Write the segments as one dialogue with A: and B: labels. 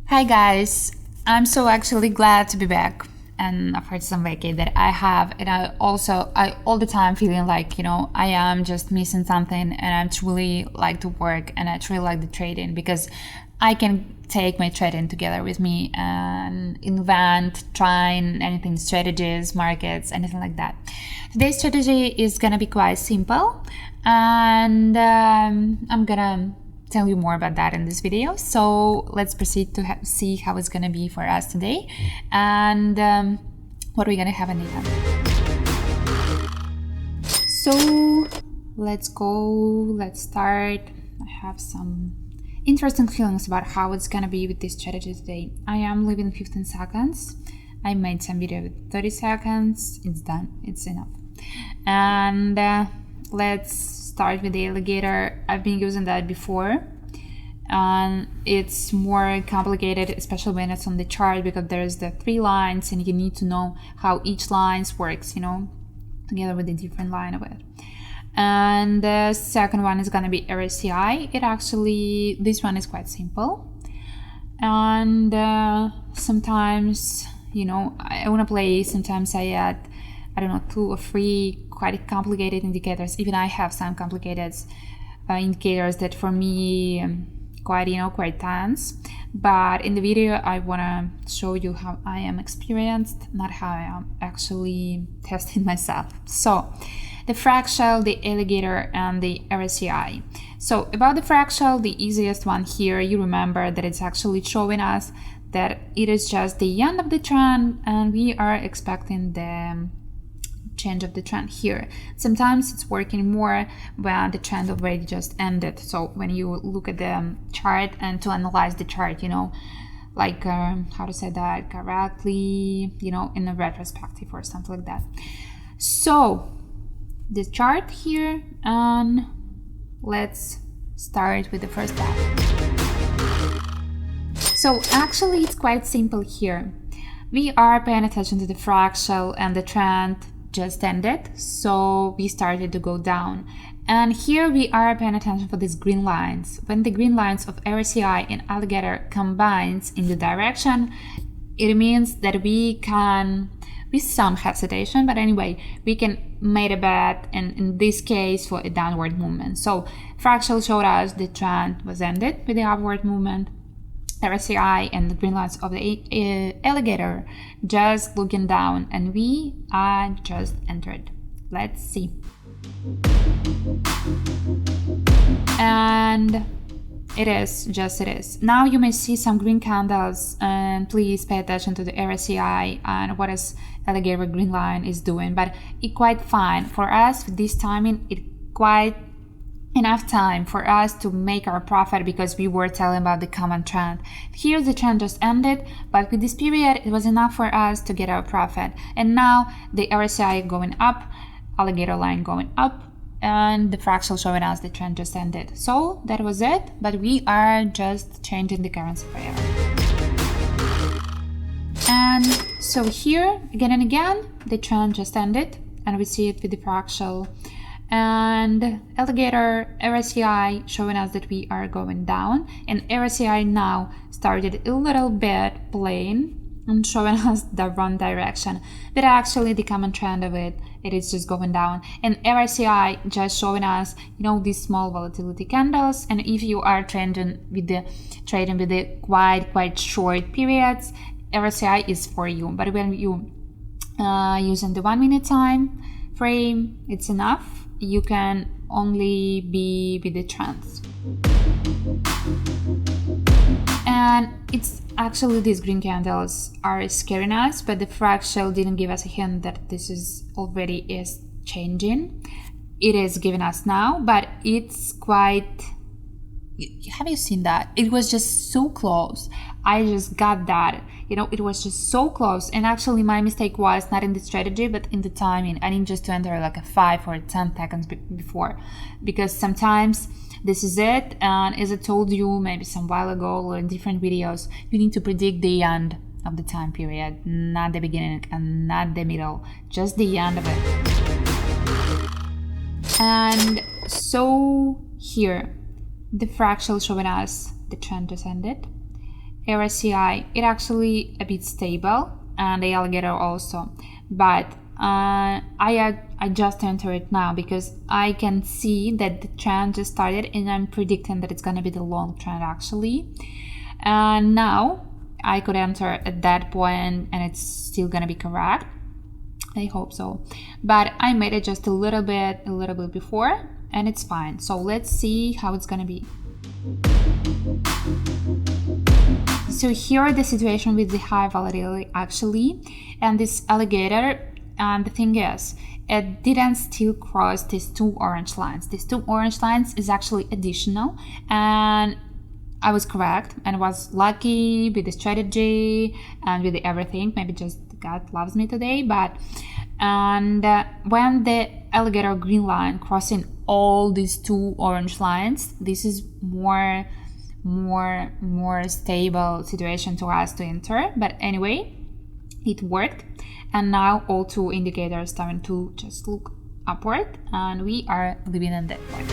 A: Hi guys, I'm so actually glad to be back and after some vacay that I have, and I all the time feeling like I am just missing something, and I truly like to work and I truly like the trading because I can take my trading together with me and invent, trying anything, strategies, markets, anything like that. Today's strategy is gonna be quite simple, and I'm gonna tell you more about that in this video. So let's proceed to see how it's gonna be for us today and what we're gonna have in the end. So let's start. I have some interesting feelings about how it's gonna be with this strategy today. I am leaving 15 seconds. I made some video with 30 seconds. It's done, it's enough. And let's start with the alligator. I've been using that before, and it's more complicated, especially when it's on the chart, because there's the 3 lines and you need to know how each line works, together with the different line of it. And the second one is gonna be RSI. This one is quite simple, and sometimes I want to play. Sometimes I add, I don't know, 2 or 3 quite complicated indicators. Even I have some complicated indicators that for me quite tense. But in the video I want to show you how I am experienced, not how I am actually testing myself. So the fractal, the alligator, and the RSI. So about the fractal, the easiest one here, you remember that it's actually showing us that it is just the end of the trend and we are expecting the change of the trend here. Sometimes it's working more when the trend already just ended. So when you look at the chart and to analyze the chart, like how to say that correctly, in a retrospective or something like that. So the chart here, and let's start with the first step. So actually it's quite simple here. We are paying attention to the fractal and the trend just ended, so we started to go down, and here we are paying attention for these green lines. When the green lines of RSI and alligator combines in the direction, it means that we can, with some hesitation, but anyway, we can make a bet, and in this case for a downward movement. So fractal showed us the trend was ended with the upward movement. RSI and the green lines of the alligator just looking down, and we are just entered. Let's see. And it is. Now you may see some green candles, and please pay attention to the RSI and what is alligator green line is doing. But it's quite fine for us with this timing. It quite enough time for us to make our profit because we were telling about the common trend. Here the trend just ended, but with this period it was enough for us to get our profit. And now the RSI going up, alligator line going up, and the fractal showing us the trend just ended. So that was it, but we are just changing the currency pair. And so here again and again the trend just ended, and we see it with the fractal and alligator. RSI showing us that we are going down, and RSI now started a little bit playing and showing us the wrong direction, but actually the common trend of it is just going down. And RSI just showing us these small volatility candles, and if you are trading with the quite short periods, RSI is for you. But when you using the 1 minute time frame, it's enough. You can only be with the trends. And it's actually these green candles are scaring us, but the fractal didn't give us a hint that this is already is changing. It is giving us now, but it's quite, have you seen that? It was just so close. I just got that. It was just so close. And actually my mistake was not in the strategy, but in the timing. I need just to enter like a 5 or 10 seconds before, because sometimes this is it. And as I told you maybe some while ago or in different videos, you need to predict the end of the time period, not the beginning and not the middle, just the end of it. And so here, the fractal showing us the trend just ended. RSCI, it actually a bit stable, and the alligator also. But I just entered it now because I can see that the trend just started, and I'm predicting that it's gonna be the long trend actually. And now I could enter at that point, and it's still gonna be correct. I hope so. But I made it just a little bit before, and it's fine. So let's see how it's gonna be. So here the situation with the high volatility actually, and this alligator, and the thing is, it didn't still cross these two orange lines. These two orange lines is actually additional, and I was correct and was lucky with the strategy and with the everything. Maybe just God loves me today, but when the alligator green line crossing all these two orange lines, this is more stable situation to us to enter. But anyway, it worked, and now all two indicators starting to just look upward, and we are living in that point.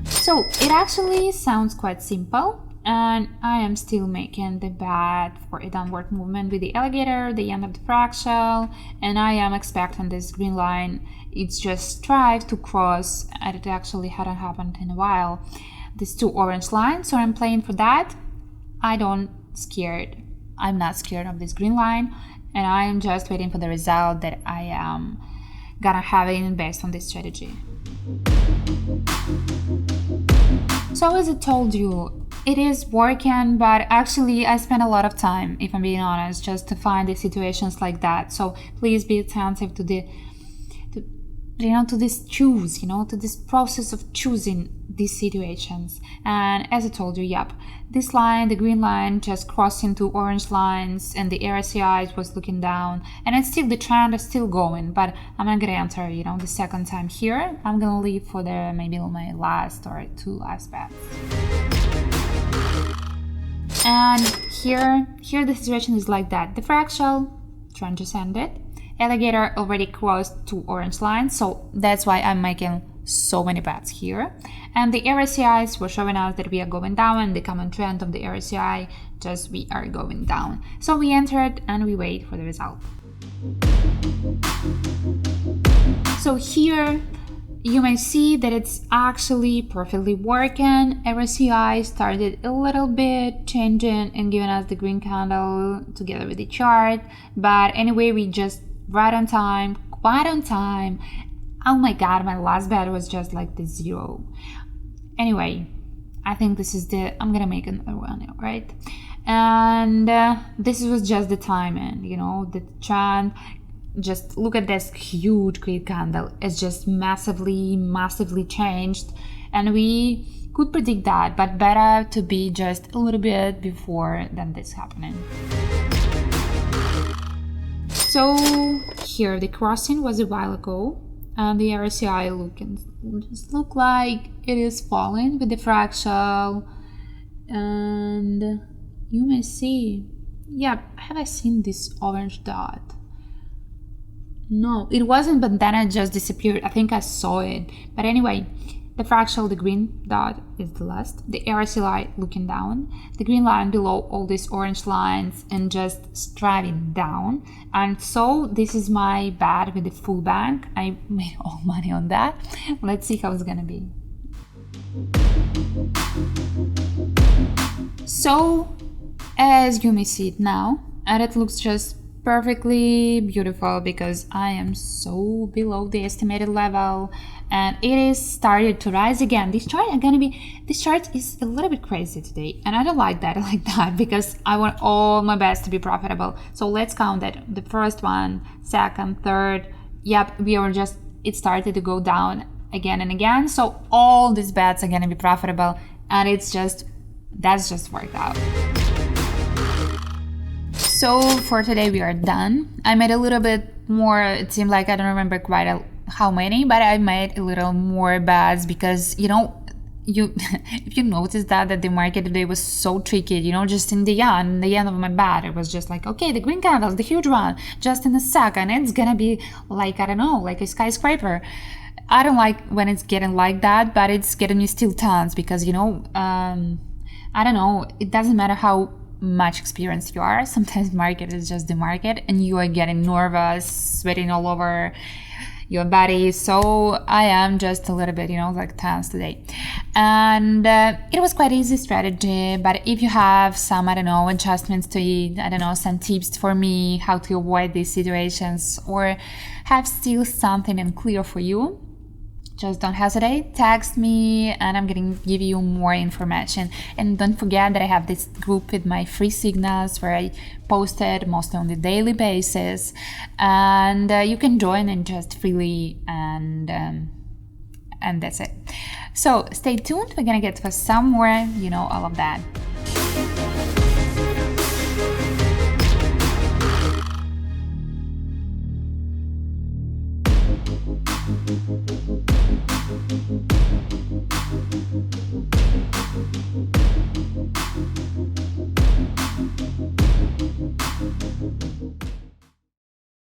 A: So it actually sounds quite simple, and I am still making the bet for a downward movement with the alligator, the end of the fractal, and I am expecting this green line. It's just tried to cross, and it actually hadn't happened in a while. These two orange lines, so I'm playing for that. I'm not scared of this green line, and I am just waiting for the result that I am gonna have it based on this strategy. So as I told you, it is working, but actually I spent a lot of time, if I'm being honest, just to find the situations like that. So please be attentive to this process of choosing these situations. And as I told you, this line, the green line, just crossing two orange lines, and the RSCI was looking down, and it's still, the trend is still going, but I'm not gonna enter, the second time here. I'm gonna leave for maybe my last or two last bets. And here the situation is like that. The fractal trend just ended. Alligator already crossed two orange lines, so that's why I'm making so many bets here. And the RSCIs were showing us that we are going down, and the common trend of the RSCI just we are going down. So we entered and we wait for the result. So here you may see that it's actually perfectly working. RSCI started a little bit changing and giving us the green candle together with the chart, but anyway, we just right on time, quite on time. Oh my god, my last bet was just like the zero. Anyway, I think this is I'm gonna make another one, right? And this was just the timing, the trend. Just look at this huge green candle. It's just massively changed, and we could predict that, but better to be just a little bit before than this happening. So here the crossing was a while ago, and the RSCI look like it is falling with the fractal, and you may see, have I seen this orange dot? No, it wasn't, but then it just disappeared. I think I saw it, but anyway, the fractal, the green dot is the last, the RSCI looking down, the green line below all these orange lines, and just striving down. And so this is my bet with the full bank. I made all money on that. Let's see how it's gonna be. So as you may see it now, and it looks just perfectly beautiful because I am so below the estimated level, and it is started to rise again. This chart is a little bit crazy today, and I don't like that. I like that because I want all my bets to be profitable. So let's count that. The first one, second, third. It started to go down again and again. So all these bets are gonna be profitable, and that's just worked out. So for today we are done. I made a little bit more, it seemed like I don't remember quite how many, but I made a little more bets because, if you noticed that the market today was so tricky, just in the end of my bet, it was just like, okay, the green candle, the huge one, just in a second, it's gonna be like, I don't know, like a skyscraper. I don't like when it's getting like that, but it's getting me still tons because, I don't know, it doesn't matter how much experienced you are. Sometimes market is just the market and you are getting nervous, sweating all over your body. So I am just a little bit, like tense today. And it was quite easy strategy, but if you have some, adjustments to it, some tips for me, how to avoid these situations, or have still something unclear for you, just don't hesitate, text me and I'm going to give you more information. And don't forget that I have this group with my free signals where I post it mostly on the daily basis, and you can join and just freely, and that's it. So stay tuned, we're going to get to some more, all of that.